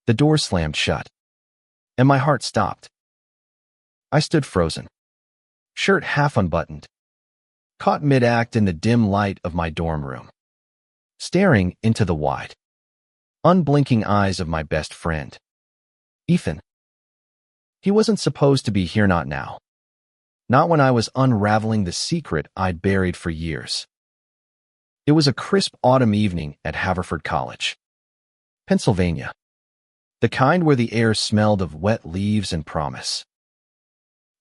The door slammed shut, and my heart stopped. I stood frozen, shirt half unbuttoned, caught mid-act in the dim light of my dorm room, staring into the wide, unblinking eyes of my best friend, Ethan. He wasn't supposed to be here, not now. Not when I was unraveling the secret I'd buried for years. It was a crisp autumn evening at Haverford College, Pennsylvania, the kind where the air smelled of wet leaves and promise.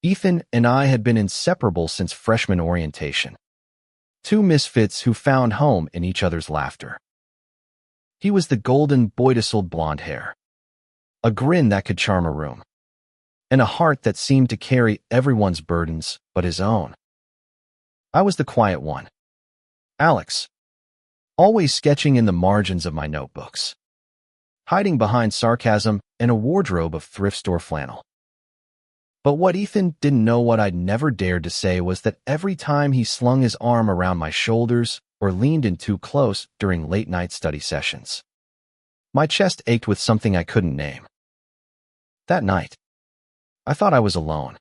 Ethan and I had been inseparable since freshman orientation, two misfits who found home in each other's laughter. He was the golden boy-to-sold blonde hair, a grin that could charm a room, and a heart that seemed to carry everyone's burdens but his own. I was the quiet one, Alex, always sketching in the margins of my notebooks, hiding behind sarcasm and a wardrobe of thrift store flannel. But what Ethan didn't know, what I'd never dared to say, was that every time he slung his arm around my shoulders or leaned in too close during late-night study sessions, my chest ached with something I couldn't name. That night, I thought I was alone.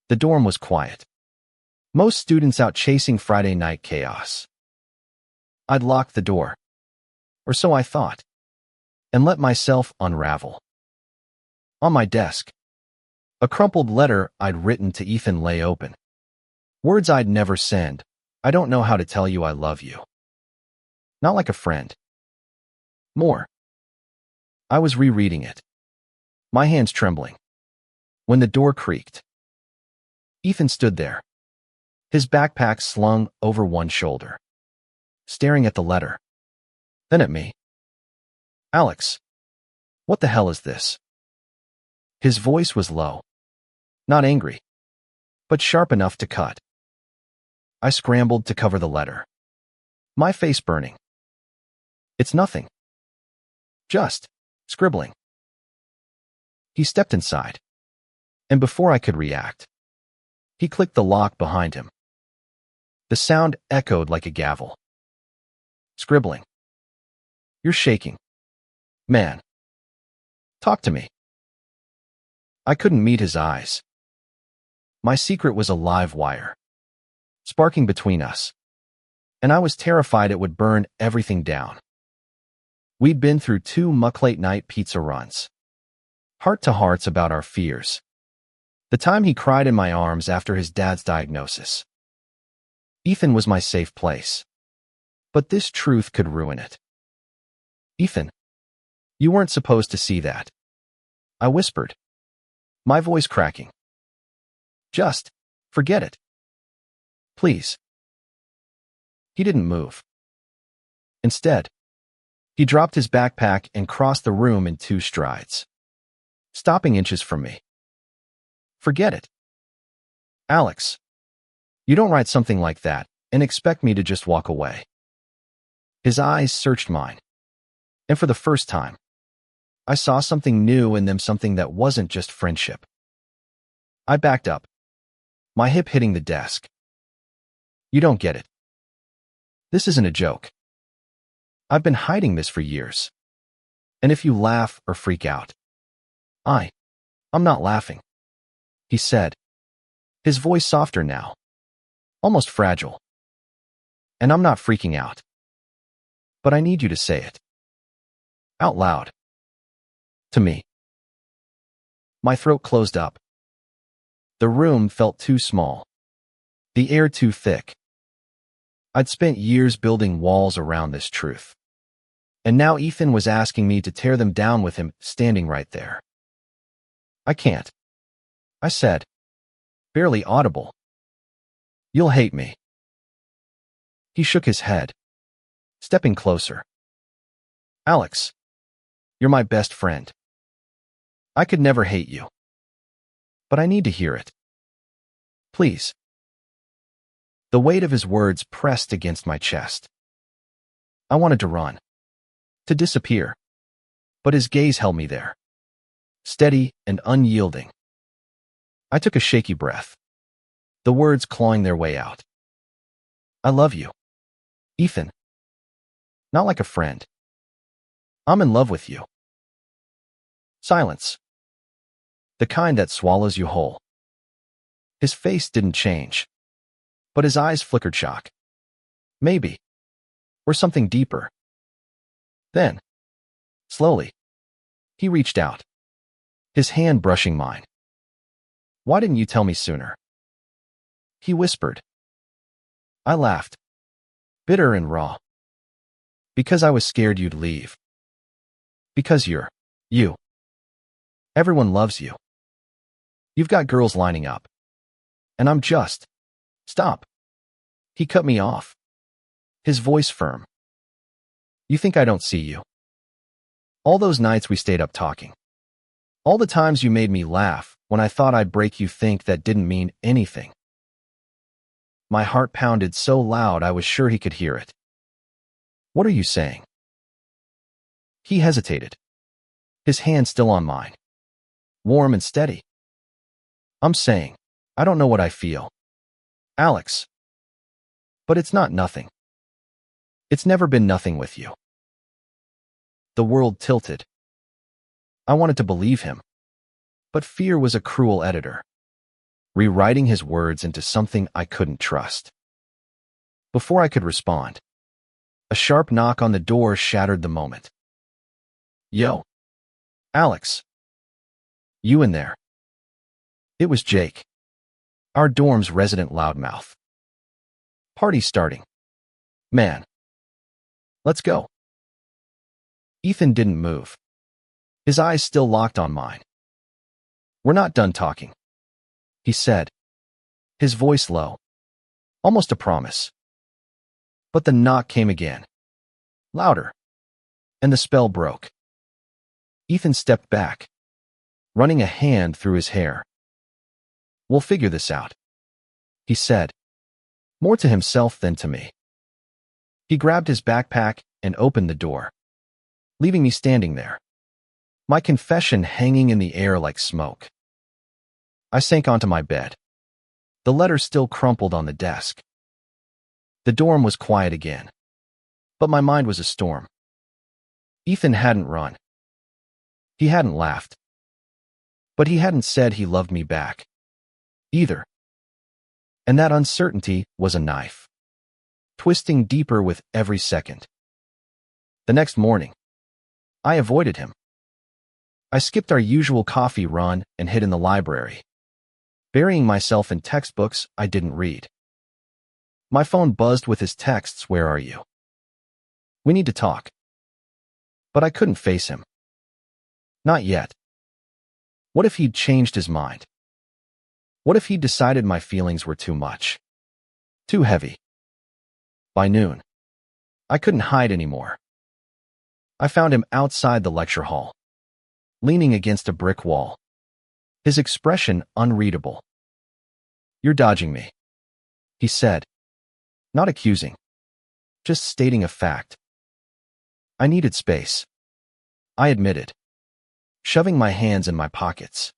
The dorm was quiet, most students out chasing Friday night chaos. I'd locked the door, or so I thought, and let myself unravel. On my desk, a crumpled letter I'd written to Ethan lay open. Words I'd never send. I don't know how to tell you I love you. Not like a friend. More. I was rereading it, my hands trembling, when the door creaked. Ethan stood there, his backpack slung over one shoulder, staring at the letter, then at me. Alex, what the hell is this? His voice was low, not angry, but sharp enough to cut. I scrambled to cover the letter, my face burning. It's nothing. Just scribbling. He stepped inside, and before I could react, he clicked the lock behind him. The sound echoed like a gavel. Scribbling. You're shaking. Man. Talk to me. I couldn't meet his eyes. My secret was a live wire, sparking between us, and I was terrified it would burn everything down. We'd been through 2 muck-late-night pizza runs, heart-to-hearts about our fears. The time he cried in my arms after his dad's diagnosis. Ethan was my safe place, but this truth could ruin it. Ethan, you weren't supposed to see that, I whispered, my voice cracking. Just forget it. Please. He didn't move. Instead, he dropped his backpack and crossed the room in 2 strides, stopping inches from me. Forget it. Alex, you don't write something like that and expect me to just walk away. His eyes searched mine, and for the first time, I saw something new in them, something that wasn't just friendship. I backed up, my hip hitting the desk. You don't get it. This isn't a joke. I've been hiding this for years. And if you laugh or freak out, I'm not laughing, he said, his voice softer now, almost fragile. And I'm not freaking out. But I need you to say it. Out loud. To me. My throat closed up. The room felt too small. The air too thick. I'd spent years building walls around this truth. And now Ethan was asking me to tear them down with him standing right there. I can't, I said, barely audible. You'll hate me. He shook his head, stepping closer. Alex, you're my best friend. I could never hate you. But I need to hear it. Please. The weight of his words pressed against my chest. I wanted to run, to disappear. But his gaze held me there, steady and unyielding. I took a shaky breath, the words clawing their way out. I love you, Ethan. Not like a friend. I'm in love with you. Silence. The kind that swallows you whole. His face didn't change, but his eyes flickered shock. Maybe. Or something deeper. Then, slowly, he reached out, his hand brushing mine. Why didn't you tell me sooner? He whispered. I laughed, bitter and raw. Because I was scared you'd leave. Because you're you. Everyone loves you. You've got girls lining up. And I'm just. Stop. He cut me off, his voice firm. You think I don't see you? All those nights we stayed up talking. All the times you made me laugh when I thought I'd break you think that didn't mean anything. My heart pounded so loud I was sure he could hear it. What are you saying? He hesitated, his hand still on mine, warm and steady. I'm saying, I don't know what I feel. Alex. But it's not nothing. It's never been nothing with you. The world tilted. I wanted to believe him, but fear was a cruel editor, rewriting his words into something I couldn't trust. Before I could respond, a sharp knock on the door shattered the moment. Yo. Alex. You in there? It was Jake, our dorm's resident loudmouth. Party starting. Man. Let's go. Ethan didn't move, his eyes still locked on mine. We're not done talking, he said, his voice low, almost a promise. But the knock came again, louder, and the spell broke. Ethan stepped back, running a hand through his hair. We'll figure this out, he said, more to himself than to me. He grabbed his backpack and opened the door, leaving me standing there, my confession hanging in the air like smoke. I sank onto my bed, the letter still crumpled on the desk. The dorm was quiet again, but my mind was a storm. Ethan hadn't run. He hadn't laughed. But he hadn't said he loved me back, either. And that uncertainty was a knife, twisting deeper with every second. The next morning, I avoided him. I skipped our usual coffee run and hid in the library, burying myself in textbooks I didn't read. My phone buzzed with his texts, "Where are you? We need to talk." But I couldn't face him. Not yet. What if he'd changed his mind? What if he'd decided my feelings were too much? Too heavy? By noon, I couldn't hide anymore. I found him outside the lecture hall, leaning against a brick wall, his expression unreadable. You're dodging me, he said, not accusing, just stating a fact. I needed space, I admitted, shoving my hands in my pockets.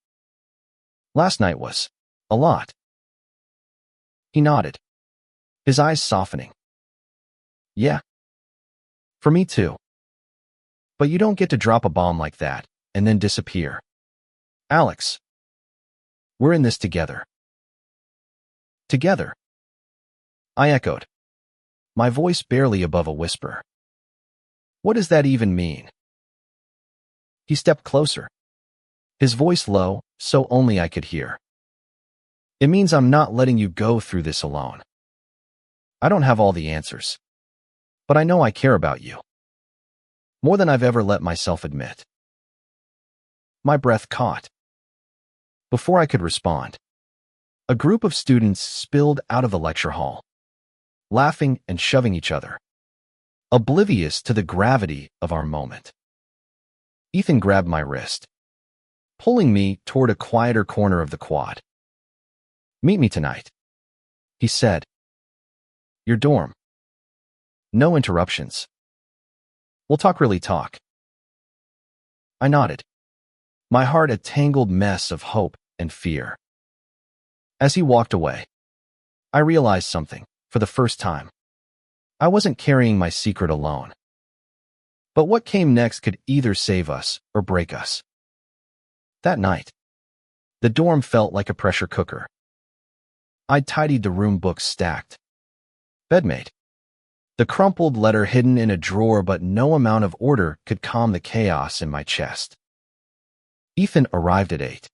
Last night was a lot. He nodded, his eyes softening. Yeah. For me too. But you don't get to drop a bomb like that and then disappear. Alex. We're in this together. Together. I echoed, my voice barely above a whisper. What does that even mean? He stepped closer, his voice low, so only I could hear. It means I'm not letting you go through this alone. I don't have all the answers, but I know I care about you. More than I've ever let myself admit. My breath caught. Before I could respond, a group of students spilled out of the lecture hall, laughing and shoving each other, oblivious to the gravity of our moment. Ethan grabbed my wrist, pulling me toward a quieter corner of the quad. Meet me tonight, he said. Your dorm. No interruptions. We'll really talk. I nodded, my heart a tangled mess of hope and fear. As he walked away, I realized something for the first time. I wasn't carrying my secret alone. But what came next could either save us or break us. That night, the dorm felt like a pressure cooker. I'd tidied the room, books stacked. Bedmate. The crumpled letter hidden in a drawer, but no amount of order could calm the chaos in my chest. Ethan arrived at 8.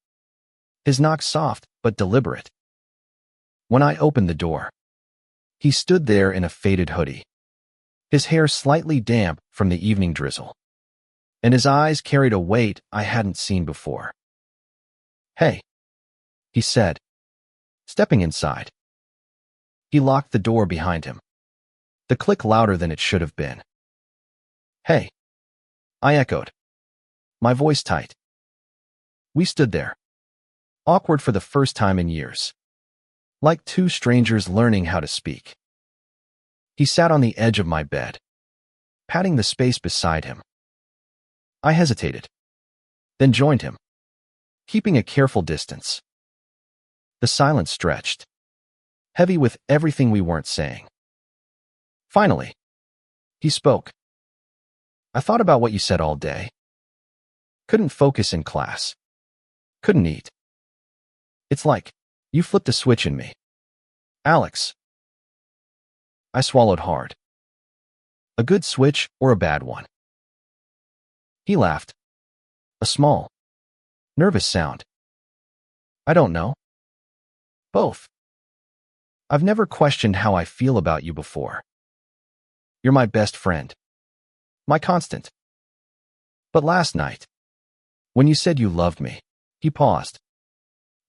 His knock soft but deliberate. When I opened the door, he stood there in a faded hoodie, his hair slightly damp from the evening drizzle, and his eyes carried a weight I hadn't seen before. "Hey," he said, stepping inside. He locked the door behind him, the click louder than it should have been. "Hey," I echoed, my voice tight. We stood there, awkward for the first time in years, like two strangers learning how to speak. He sat on the edge of my bed, patting the space beside him. I hesitated, then joined him, keeping a careful distance. The silence stretched, heavy with everything we weren't saying. Finally, he spoke. "I thought about what you said all day. Couldn't focus in class. Couldn't eat. It's like you flipped a switch in me. Alex." I swallowed hard. A good switch or a bad one? He laughed. A small, nervous sound. "I don't know. Both. I've never questioned how I feel about you before. You're my best friend. My constant. But last night, when you said you loved me," he paused,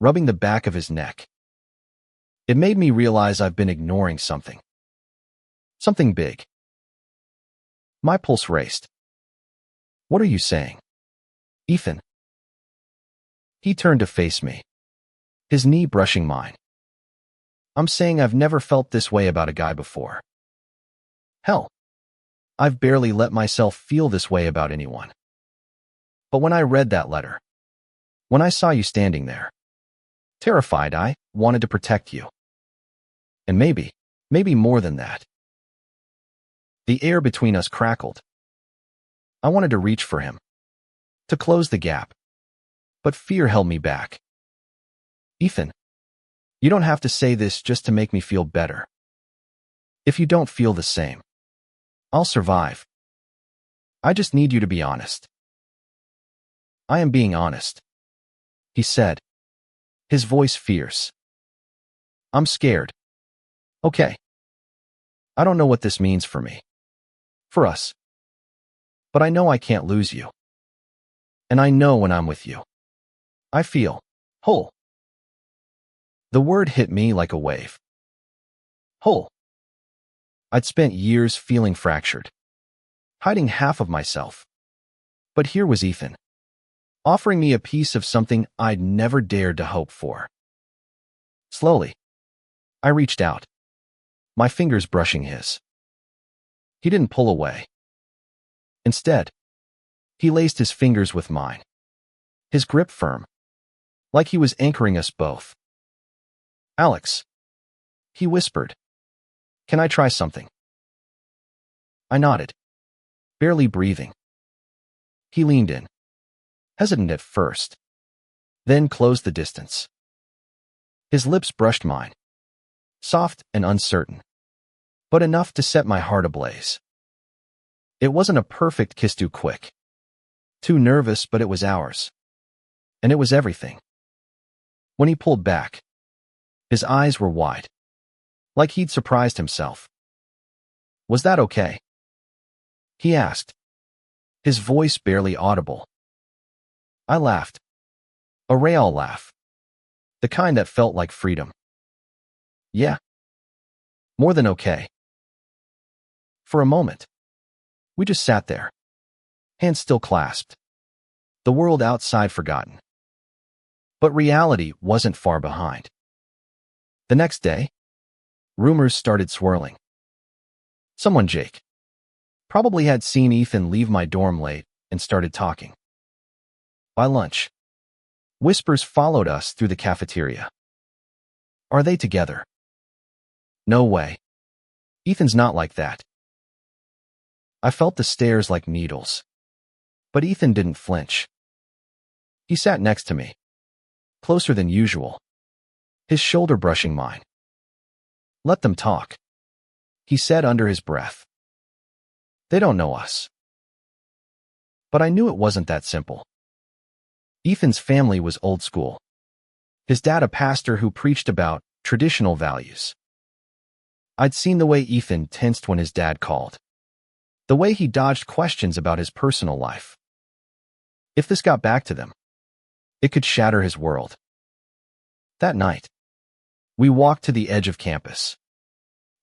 rubbing the back of his neck. "It made me realize I've been ignoring something. Something big." My pulse raced. "What are you saying, Ethan?" He turned to face me, his knee brushing mine. "I'm saying I've never felt this way about a guy before. Hell, I've barely let myself feel this way about anyone. But when I read that letter, when I saw you standing there, terrified, I wanted to protect you. And maybe more than that." The air between us crackled. I wanted to reach for him, to close the gap, but fear held me back. "Ethan, you don't have to say this just to make me feel better. If you don't feel the same, I'll survive. I just need you to be honest." "I am being honest," he said, his voice fierce. "I'm scared. Okay. I don't know what this means for me, for us. But I know I can't lose you. And I know when I'm with you, I feel whole." The word hit me like a wave. Whole. I'd spent years feeling fractured, hiding half of myself. But here was Ethan, offering me a piece of something I'd never dared to hope for. Slowly, I reached out, my fingers brushing his. He didn't pull away. Instead, he laced his fingers with mine, his grip firm, like he was anchoring us both. "Alex," he whispered, "can I try something?" I nodded, barely breathing. He leaned in, hesitant at first, then closed the distance. His lips brushed mine, soft and uncertain, but enough to set my heart ablaze. It wasn't a perfect kiss, too quick, too nervous, but it was ours. And it was everything. When he pulled back, his eyes were wide, like he'd surprised himself. "Was that okay?" he asked, his voice barely audible. I laughed. A real laugh. The kind that felt like freedom. "Yeah. More than okay." For a moment, we just sat there, hands still clasped, the world outside forgotten. But reality wasn't far behind. The next day, rumors started swirling. Someone, Jake, probably had seen Ethan leave my dorm late and started talking. By lunch, whispers followed us through the cafeteria. "Are they together?" "No way. Ethan's not like that." I felt the stares like needles, but Ethan didn't flinch. He sat next to me, closer than usual, his shoulder brushing mine. "Let them talk," he said under his breath. "They don't know us." But I knew it wasn't that simple. Ethan's family was old school. His dad a pastor who preached about traditional values. I'd seen the way Ethan tensed when his dad called, the way he dodged questions about his personal life. If this got back to them, it could shatter his world. That night, we walked to the edge of campus,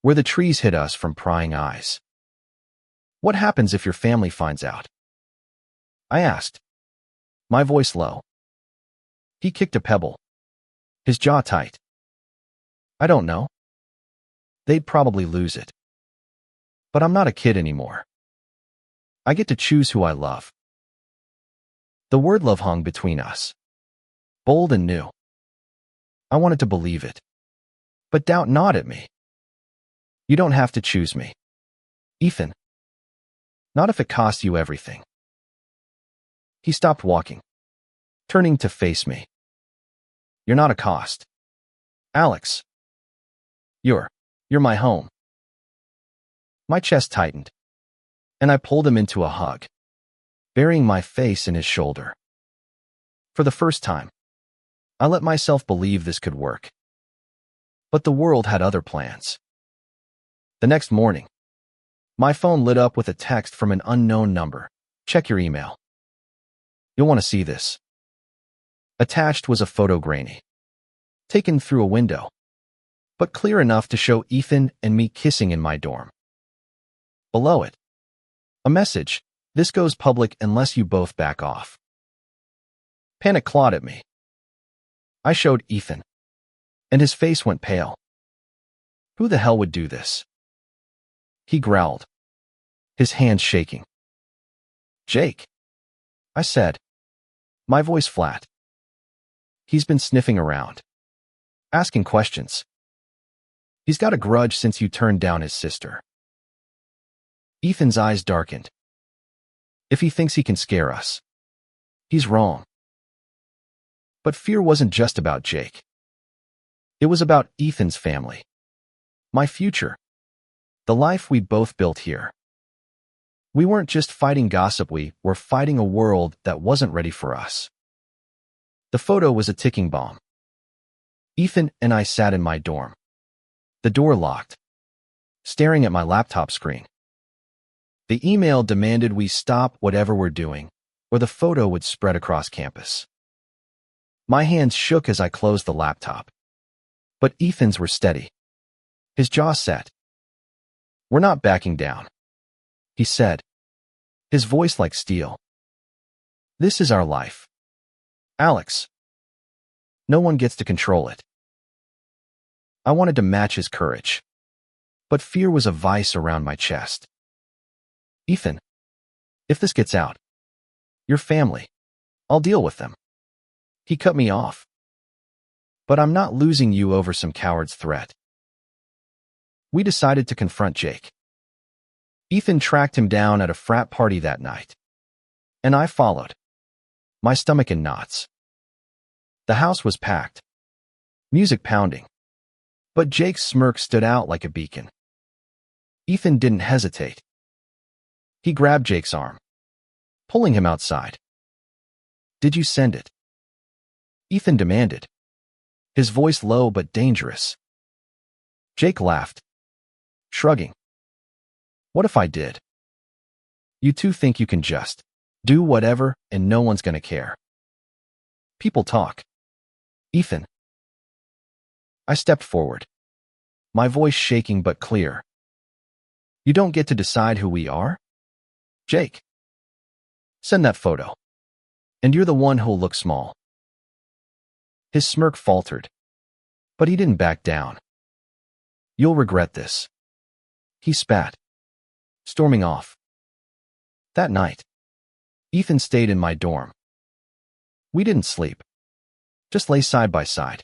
where the trees hid us from prying eyes. "What happens if your family finds out?" I asked, my voice low. He kicked a pebble, his jaw tight. "I don't know. They'd probably lose it. But I'm not a kid anymore. I get to choose who I love." The word love hung between us, bold and new. I wanted to believe it, but doubt gnawed at me. "You don't have to choose me, Ethan. Not if it costs you everything." He stopped walking, turning to face me. "You're not a cost, Alex. You're my home." My chest tightened, and I pulled him into a hug, burying my face in his shoulder. For the first time, I let myself believe this could work. But the world had other plans. The next morning, my phone lit up with a text from an unknown number. "Check your email. You'll want to see this." Attached was a photo, grainy, taken through a window, but clear enough to show Ethan and me kissing in my dorm. Below it, a message: "This goes public unless you both back off." Panic clawed at me. I showed Ethan, and his face went pale. Who the hell would do this? He growled, his hands shaking. "Jake," I said, my voice flat. "He's been sniffing around, asking questions. He's got a grudge since you turned down his sister." Ethan's eyes darkened. "If he thinks he can scare us, he's wrong." But fear wasn't just about Jake. It was about Ethan's family, my future, the life we both built here. We weren't just fighting gossip, we were fighting a world that wasn't ready for us. The photo was a ticking bomb. Ethan and I sat in my dorm, the door locked, staring at my laptop screen. The email demanded we stop whatever we're doing, or the photo would spread across campus. My hands shook as I closed the laptop, but Ethan's were steady, his jaw set. "We're not backing down," he said, his voice like steel. "This is our life, Alex. No one gets to control it." I wanted to match his courage, but fear was a vice around my chest. "Ethan, if this gets out, your family, I'll deal with them." He cut me off. "But I'm not losing you over some coward's threat." We decided to confront Jake. Ethan tracked him down at a frat party that night, and I followed, my stomach in knots. The house was packed, music pounding, but Jake's smirk stood out like a beacon. Ethan didn't hesitate. He grabbed Jake's arm, pulling him outside. "Did you send it?" Ethan demanded, his voice low but dangerous. Jake laughed, shrugging. "What if I did? You two think you can just do whatever and no one's gonna care. People talk. Ethan." I stepped forward, my voice shaking but clear. "You don't get to decide who we are, Jake. Send that photo, and you're the one who'll look small." His smirk faltered, but he didn't back down. "You'll regret this," he spat, storming off. That night, Ethan stayed in my dorm. We didn't sleep, just lay side by side,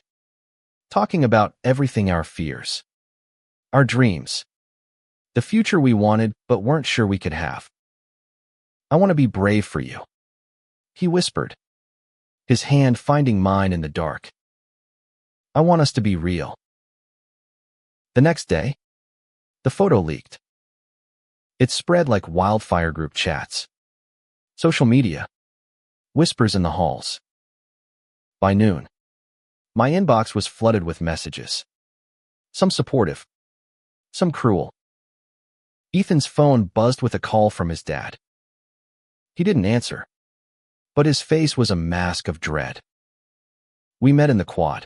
talking about everything: our fears, our dreams, the future we wanted but weren't sure we could have. "I want to be brave for you," he whispered, his hand finding mine in the dark. I want us to be real. The next day, the photo leaked. It spread like wildfire group chats, social media, whispers in the halls. By noon, my inbox was flooded with messages. Some supportive, some cruel. Ethan's phone buzzed with a call from his dad. He didn't answer, but his face was a mask of dread. We met in the quad,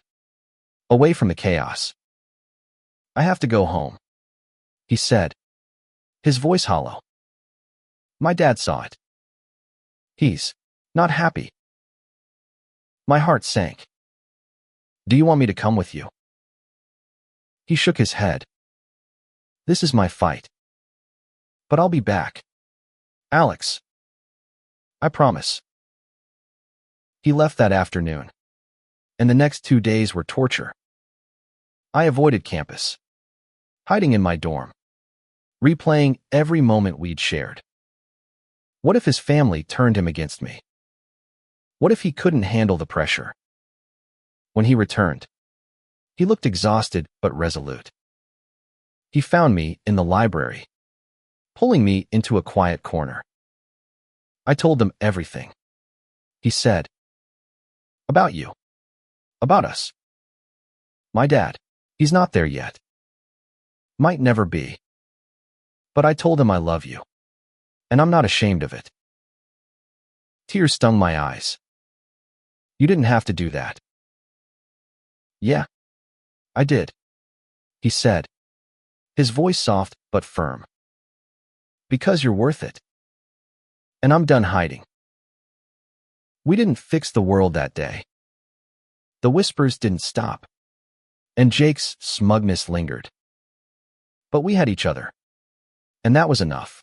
away from the chaos. I have to go home, he said, his voice hollow. My dad saw it. He's not happy. My heart sank. Do you want me to come with you? He shook his head. This is my fight. But I'll be back. Alex. I promise. He left that afternoon, and the next 2 days were torture. I avoided campus, hiding in my dorm, replaying every moment we'd shared. What if his family turned him against me? What if he couldn't handle the pressure? When he returned, he looked exhausted but resolute. He found me in the library, pulling me into a quiet corner. I told them everything. He said, about you, about us. My dad, he's not there yet. Might never be. But I told him I love you, and I'm not ashamed of it. Tears stung my eyes. You didn't have to do that. Yeah, I did, he said, his voice soft but firm. Because you're worth it. And I'm done hiding. We didn't fix the world that day. The whispers didn't stop, and Jake's smugness lingered. But we had each other, and that was enough.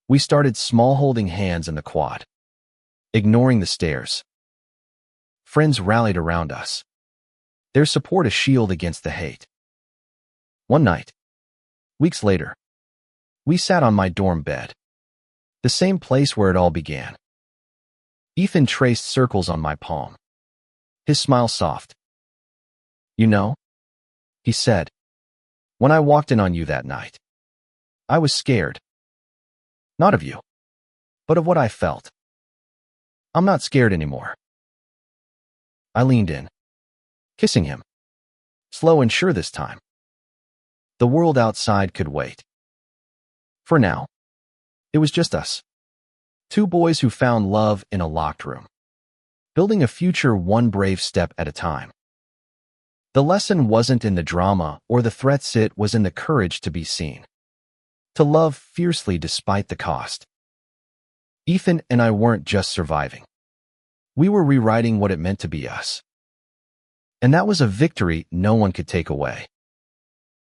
We started small, holding hands in the quad, ignoring the stares. Friends rallied around us, their support a shield against the hate. One night, weeks later, we sat on my dorm bed, the same place where it all began. Ethan traced circles on my palm, his smile soft. You know, he said, when I walked in on you that night, I was scared. Not of you, but of what I felt. I'm not scared anymore. I leaned in, kissing him, slow and sure this time. The world outside could wait. For now, it was just us. Two boys who found love in a locked room, building a future one brave step at a time. The lesson wasn't in the drama or the threats, it was in the courage to be seen. To love fiercely despite the cost. Ethan and I weren't just surviving. We were rewriting what it meant to be us. And that was a victory no one could take away.